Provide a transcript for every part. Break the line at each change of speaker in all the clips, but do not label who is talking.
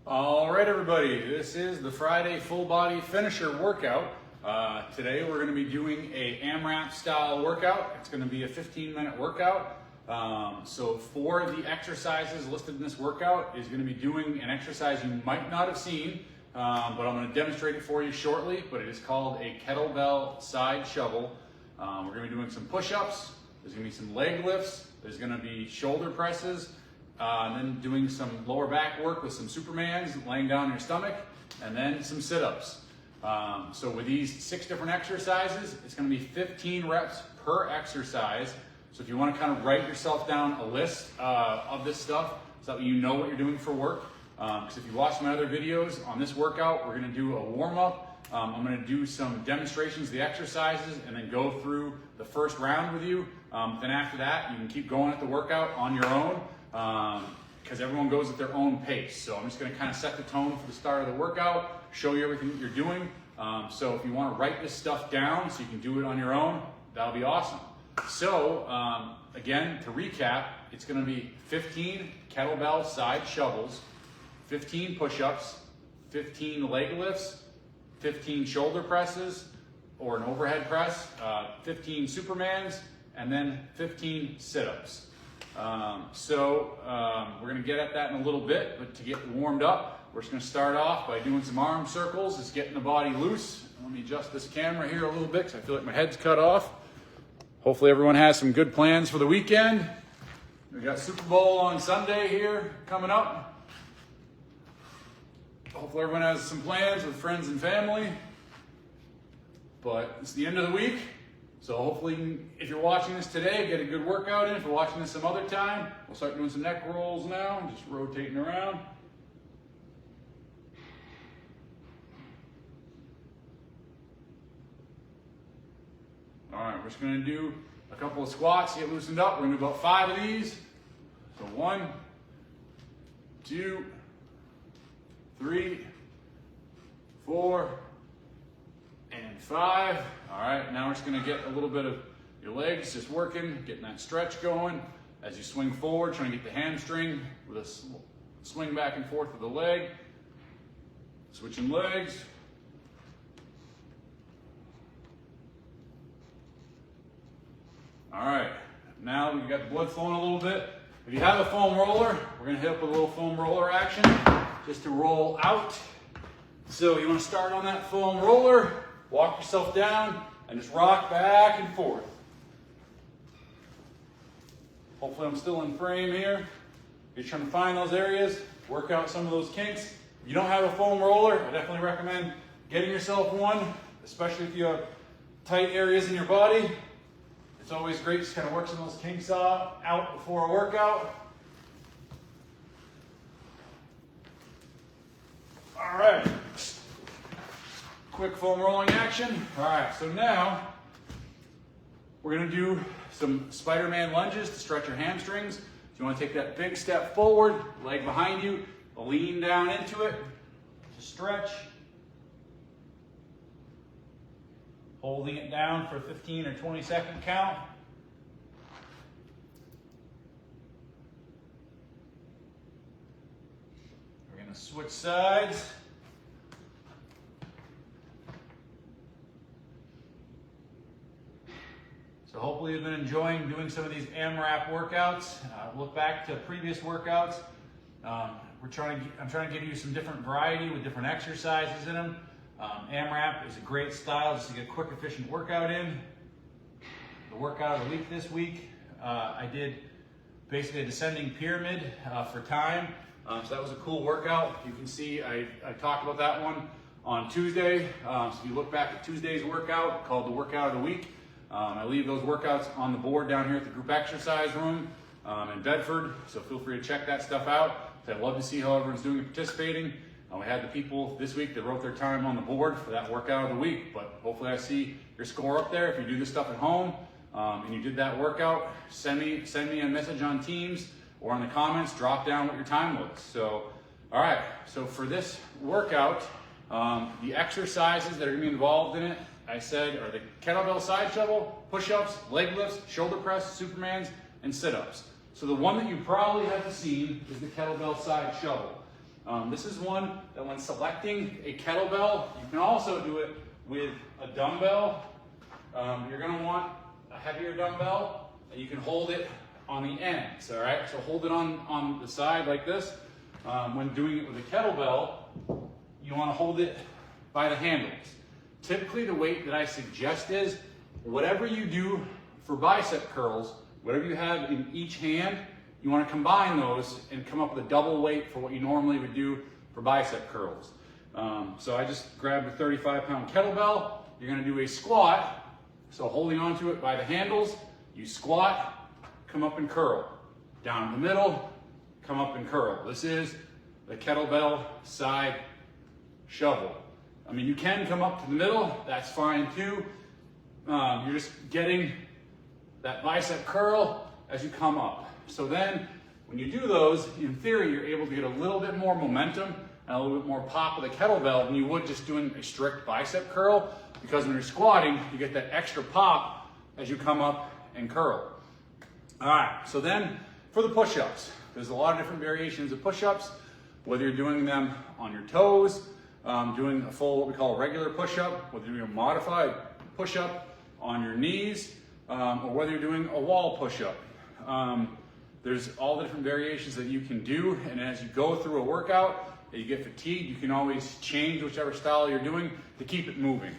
All right, everybody, this is the Friday full body finisher workout. Today we're going to be doing a AMRAP style workout. It's going to be a 15-minute workout. So for the exercises listed in this workout is going to be doing an exercise you might not have seen, but I'm going to demonstrate it for you shortly, but it is called a kettlebell side shovel. We're going to be doing some push-ups, there's going to be some leg lifts, there's going to be shoulder presses, and then doing some lower back work with some Supermans, laying down on your stomach, and then some sit-ups. So with these 6 different exercises, it's going to be 15 reps per exercise. So if you want to kind of write yourself down a list of this stuff so that you know what you're doing for work. Because if you watch my other videos on this workout, we're going to do a warm-up. I'm going to do some demonstrations of the exercises and then go through the first round with you. Then after that, you can keep going at the workout on your own. Because everyone goes at their own pace. So I'm just going to kind of set the tone for the start of the workout, show you everything that you're doing. So if you want to write this stuff down so you can do it on your own, that'll be awesome. So again, to recap, it's going to be 15 kettlebell side shovels, 15 push-ups, 15 leg lifts, 15 shoulder presses or an overhead press, 15 Supermans, and then 15 sit-ups. We're going to get at that in a little bit, but to get warmed up, we're just going to start off by doing some arm circles, just getting the body loose. Let me adjust this camera here a little bit because I feel like my head's cut off. Hopefully everyone has some good plans for the weekend. We got Super Bowl on Sunday here coming up. Hopefully everyone has some plans with friends and family, but it's the end of the week. So hopefully, if you're watching this today, get a good workout in. If you're watching this some other time, we'll start doing some neck rolls now, just rotating around. All right, we're just gonna do a couple of squats, get loosened up. We're gonna do about 5 of these. So 1, 2, 3, 4, and 5. All right, now we're just gonna get a little bit of your legs just working, getting that stretch going. As you swing forward, trying to get the hamstring with a swing back and forth with the leg. Switching legs. All right, now we've got the blood flowing a little bit. If you have a foam roller, we're gonna hit up with a little foam roller action just to roll out. So you wanna start on that foam roller, walk yourself down, and just rock back and forth. Hopefully I'm still in frame here. You're trying to find those areas, work out some of those kinks. If you don't have a foam roller, I definitely recommend getting yourself one, especially if you have tight areas in your body. It's always great to kind of work some of those kinks out before a workout. All right. Quick foam rolling action. All right, so now we're gonna do some Spider-Man lunges to stretch your hamstrings. So you wanna take that big step forward, leg behind you, lean down into it to stretch. Holding it down for a 15 or 20-second count. We're gonna switch sides. So hopefully you've been enjoying doing some of these AMRAP workouts. Look back to previous workouts. I'm trying to give you some different variety with different exercises in them. AMRAP is a great style just to get a quick, efficient workout in. The workout of the week this week, I did basically a descending pyramid for time. So that was a cool workout. You can see I talked about that one on Tuesday. So if you look back at Tuesday's workout called the workout of the week, I leave those workouts on the board down here at the group exercise room in Bedford, so feel free to check that stuff out. I'd love to see how everyone's doing and participating. We had the people this week that wrote their time on the board for that workout of the week, but hopefully I see your score up there. If you do this stuff at home and you did that workout, send me a message on Teams or in the comments, drop down what your time was. So, all right, so for this workout, the exercises that are gonna be involved in it, I said, are the kettlebell side shovel, push-ups, leg lifts, shoulder press, Supermans, and sit-ups. So the one that you probably haven't seen is the kettlebell side shovel. This is one that when selecting a kettlebell, you can also do it with a dumbbell. You're going to want a heavier dumbbell, and you can hold it on the ends, all right? So hold it on the side like this. When doing it with a kettlebell, you want to hold it by the handles. Typically, the weight that I suggest is whatever you do for bicep curls, whatever you have in each hand, you want to combine those and come up with a double weight for what you normally would do for bicep curls. So I just grabbed a 35-pound kettlebell. You're going to do a squat. So holding onto it by the handles, you squat, come up and curl. Down in the middle, come up and curl. This is the kettlebell side shovel. I mean, you can come up to the middle, that's fine too. You're just getting that bicep curl as you come up. So then, when you do those, in theory, you're able to get a little bit more momentum and a little bit more pop of the kettlebell than you would just doing a strict bicep curl, because when you're squatting, you get that extra pop as you come up and curl. All right, so then for the push-ups, there's a lot of different variations of push-ups, whether you're doing them on your toes, doing a full, what we call a regular push-up, whether you're doing a modified push-up on your knees, or whether you're doing a wall push-up. There's all the different variations that you can do, and as you go through a workout, you get fatigued, you can always change whichever style you're doing to keep it moving.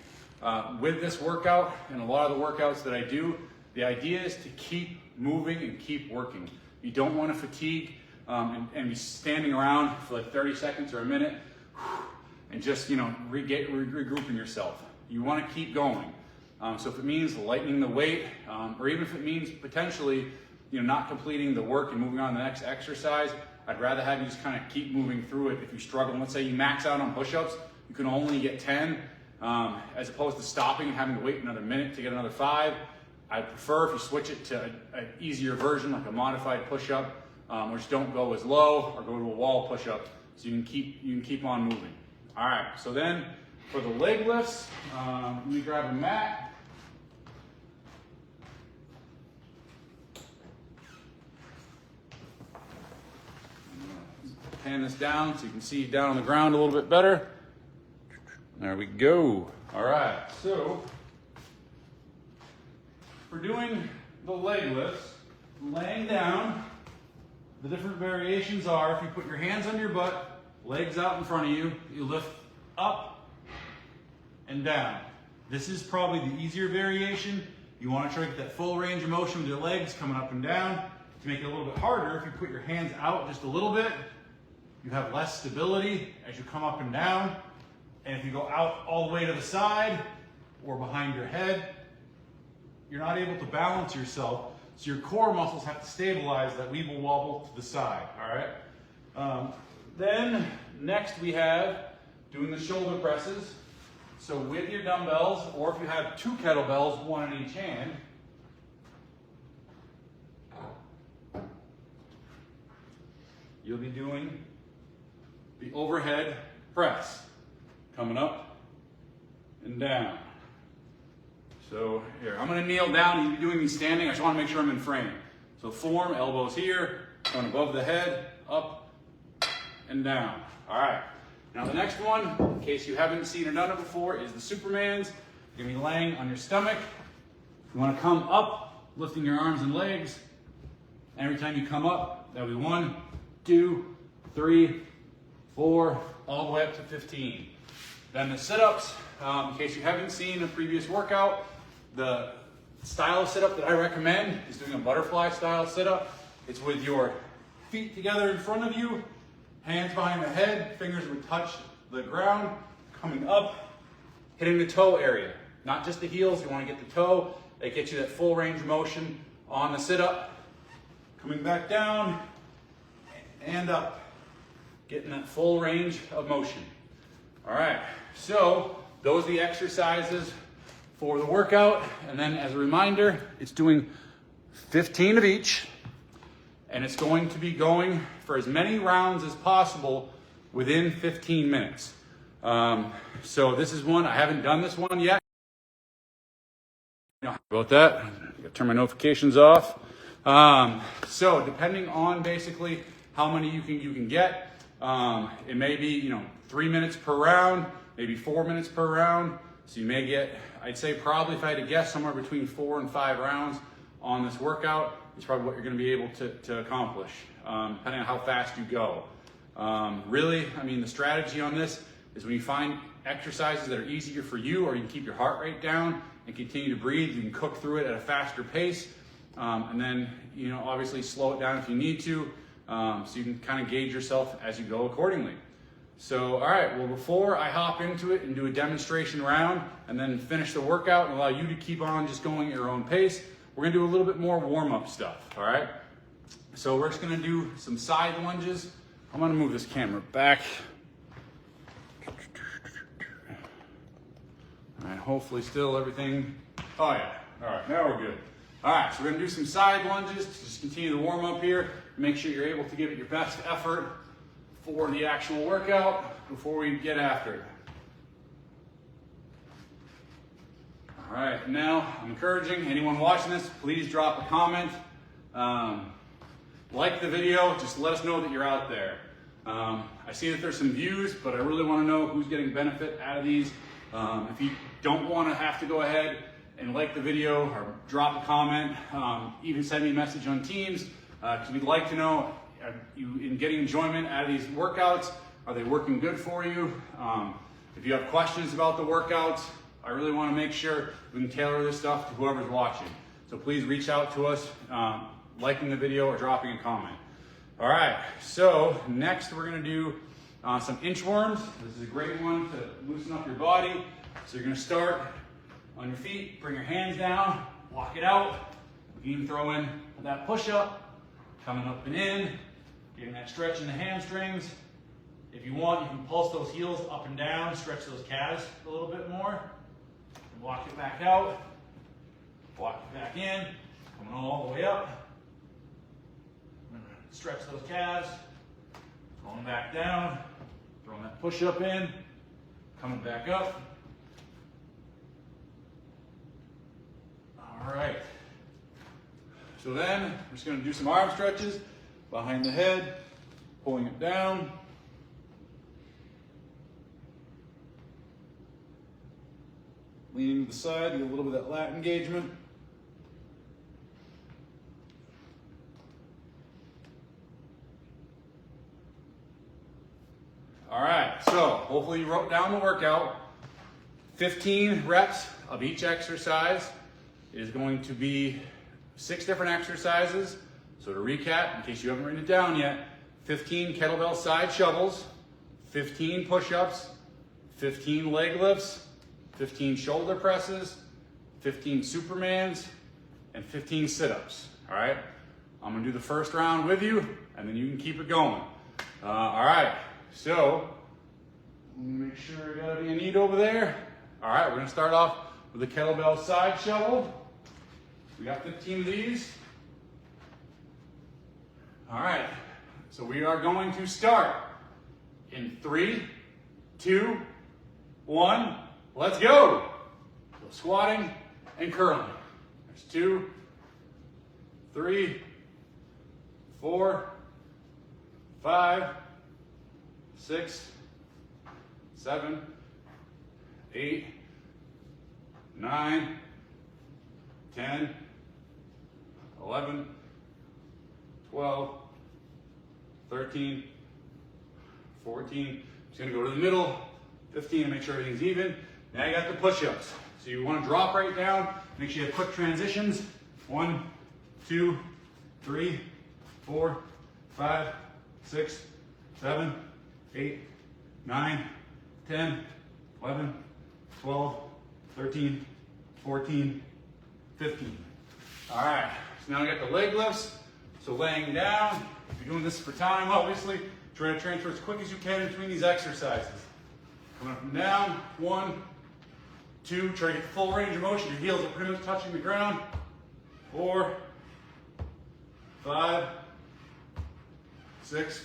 With this workout, and a lot of the workouts that I do, the idea is to keep moving and keep working. You don't want to fatigue and be standing around for like 30 seconds or a minute and just, regrouping yourself. You want to keep going. So if it means lightening the weight, or even if it means potentially, not completing the work and moving on to the next exercise, I'd rather have you just kind of keep moving through it. If you struggle, let's say you max out on push-ups, you can only get 10, as opposed to stopping and having to wait another minute to get another 5. I prefer if you switch it to an easier version, like a modified push-up, or just don't go as low, or go to a wall push-up, so you can keep on moving. All right, so then for the leg lifts, let me grab a mat. Pan this down so you can see down on the ground a little bit better. There we go. All right, so for doing the leg lifts, laying down, the different variations are, if you put your hands on your butt, legs out in front of you, you lift up and down. This is probably the easier variation. You want to try to get that full range of motion with your legs coming up and down. To make it a little bit harder, if you put your hands out just a little bit, you have less stability as you come up and down. And if you go out all the way to the side or behind your head, you're not able to balance yourself. So your core muscles have to stabilize that weeble wobble to the side, all right? Then next we have doing the shoulder presses. So with your dumbbells, or if you have 2 kettlebells, 1 in each hand, you'll be doing the overhead press, coming up and down. So here, I'm gonna kneel down. You'll be doing these standing. I just wanna make sure I'm in frame. So form, elbows here, going above the head, up and down. All right, now the next one, in case you haven't seen or done it before, is the Supermans. You're gonna be laying on your stomach. You wanna come up, lifting your arms and legs. And every time you come up, that'll be 1, 2, 3, 4, all the way up to 15. Then the sit-ups, in case you haven't seen a previous workout, the style of sit-up that I recommend is doing a butterfly style sit-up. It's with your feet together in front of you, hands behind the head, fingers would touch the ground, coming up, hitting the toe area. Not just the heels, you want to get the toe. That gets you that full range of motion on the sit-up. Coming back down and up. Getting that full range of motion. All right, so those are the exercises for the workout. And then as a reminder, it's doing 15 of each, and it's going to be going for as many rounds as possible within 15 minutes. So this is one, I haven't done this one yet. About that, I gotta turn my notifications off. So depending on basically how many you can get, It may be, 3 minutes per round, maybe 4 minutes per round. So you may get, I'd say probably if I had to guess, somewhere between 4 and 5 rounds on this workout is probably what you're gonna be able to accomplish, depending on how fast you go. Really, the strategy on this is when you find exercises that are easier for you, or you can keep your heart rate down and continue to breathe, you can cook through it at a faster pace. And then, obviously slow it down if you need to, so you can kind of gauge yourself as you go accordingly. So, all right, well, before I hop into it and do a demonstration round and then finish the workout and allow you to keep on just going at your own pace, we're gonna do a little bit more warm-up stuff, all right? So we're just gonna do some side lunges. I'm gonna move this camera back. All right, hopefully still everything, oh yeah, all right, now we're good. All right, so we're gonna do some side lunges to just continue the warm up here. Make sure you're able to give it your best effort for the actual workout before we get after it. All right, now I'm encouraging anyone watching this, please drop a comment. Like the video, just let us know that you're out there. I see that there's some views, but I really wanna know who's getting benefit out of these. If you don't wanna have to go ahead and like the video or drop a comment, even send me a message on Teams, because we'd like to know, are you getting enjoyment out of these workouts? Are they working good for you? If you have questions about the workouts, I really want to make sure we can tailor this stuff to whoever's watching. So please reach out to us, liking the video or dropping a comment. All right, so next we're going to do some inchworms. This is a great one to loosen up your body. So you're going to start on your feet, bring your hands down, walk it out. You can throw in that push-up, coming up and in, getting that stretch in the hamstrings. If you want, you can pulse those heels up and down, stretch those calves a little bit more. Walk it back out, walk it back in, coming all the way up. Stretch those calves, going back down, throwing that push-up in, coming back up. All right. So then we're just going to do some arm stretches behind the head, pulling it down. Leaning to the side, get a little bit of that lat engagement. All right, so hopefully you wrote down the workout. 15 reps of each exercise is going to be 6 different exercises. So to recap, in case you haven't written it down yet, 15 kettlebell side shovels, 15 push-ups, 15 leg lifts, 15 shoulder presses, 15 supermans, and 15 sit-ups, all right? I'm gonna do the first round with you, and then you can keep it going. All right, so let me make sure I got everything I need over there. All right, we're gonna start off with the kettlebell side shovel. We got 15 of these. All right, so we are going to start in 3, 2, 1, let's go. So squatting and curling. There's 2, 3, 4, 5, 6, 7, 8, 9, 10, 11, 12, 13, 14. Just gonna go to the middle. 15 to make sure everything's even. Now you got the push-ups. So you want to drop right down. Make sure you have quick transitions. 1, 2, 3, 4, 5, 6, 7, 8, 9, 10, 11, 12, 13, 14, 15. All right, so now we got the leg lifts. So laying down, if you're doing this for time, obviously, try to transfer as quick as you can between these exercises. Coming up and down, 1, 2, try to get the full range of motion. Your heels are pretty much touching the ground. 4, 5, 6,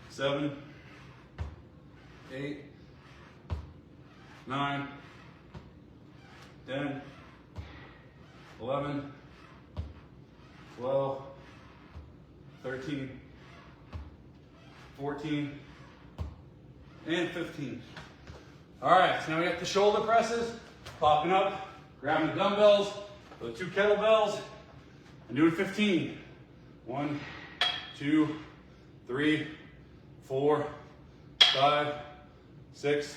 7, 8, 9, 10, 11, 12, 13, 14, and 15. All right, so now we got the shoulder presses, popping up, grabbing the dumbbells, the 2 kettlebells, and doing 15. 1, 2, 3, 4, 5, 6,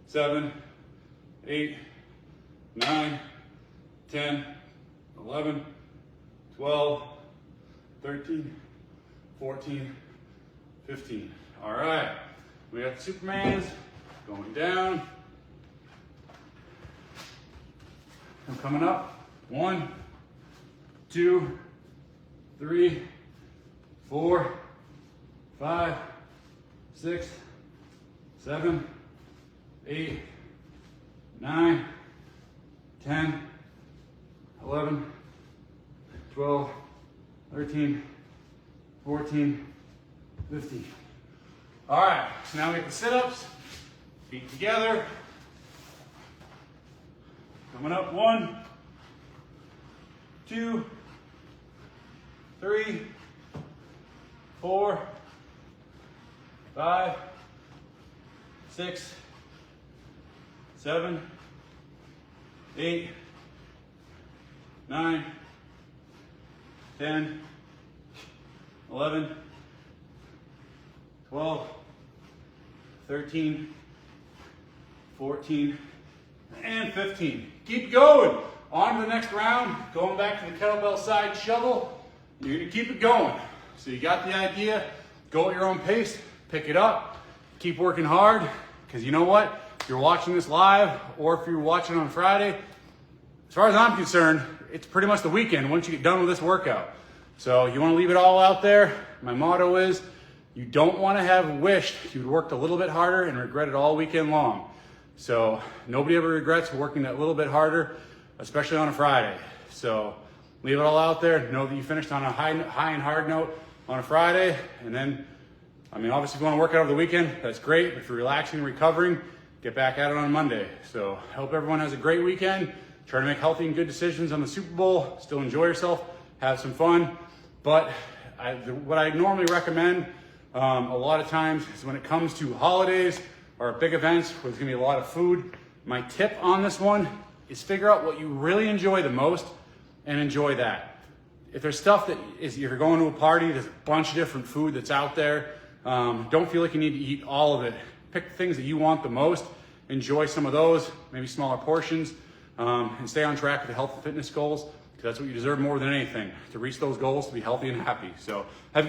7, 8, 9, 10, 11, 12, 13, 14, 15. All right, we got the Supermans going down. I'm coming up. 1, 2, 3, 4, 5, 6, 7, 8, 9, 10, 11, 12, 13, 14, 15. All right, so now we get the sit-ups, feet together. Coming up, 1, 2, 3, 4, 5, 6, 7, 8, 9, 10, 11, 12, 13, 14, and 15. Keep going. On to the next round, going back to the kettlebell side shovel. You're gonna keep it going. So you got the idea, go at your own pace, pick it up, keep working hard, because you know what? If you're watching this live, or if you're watching on Friday, as far as I'm concerned, it's pretty much the weekend once you get done with this workout. So you wanna leave it all out there. My motto is, you don't wanna have wished you'd worked a little bit harder and regret it all weekend long. So nobody ever regrets working that little bit harder, especially on a Friday. So leave it all out there. Know that you finished on a high and hard note on a Friday. And then, I mean, obviously if you want to work out over the weekend, that's great. If you're relaxing and recovering, get back at it on Monday. So I hope everyone has a great weekend. Try to make healthy and good decisions on the Super Bowl. Still enjoy yourself. Have some fun. But what I normally recommend a lot of times is when it comes to holidays or big events where there's going to be a lot of food, my tip on this one is figure out what you really enjoy the most and enjoy that. If there's stuff that is, if you're going to a party, there's a bunch of different food that's out there. Don't feel like you need to eat all of it. Pick the things that you want the most, enjoy some of those, maybe smaller portions, and stay on track with the health and fitness goals, because that's what you deserve more than anything, to reach those goals, to be healthy and happy. So have a good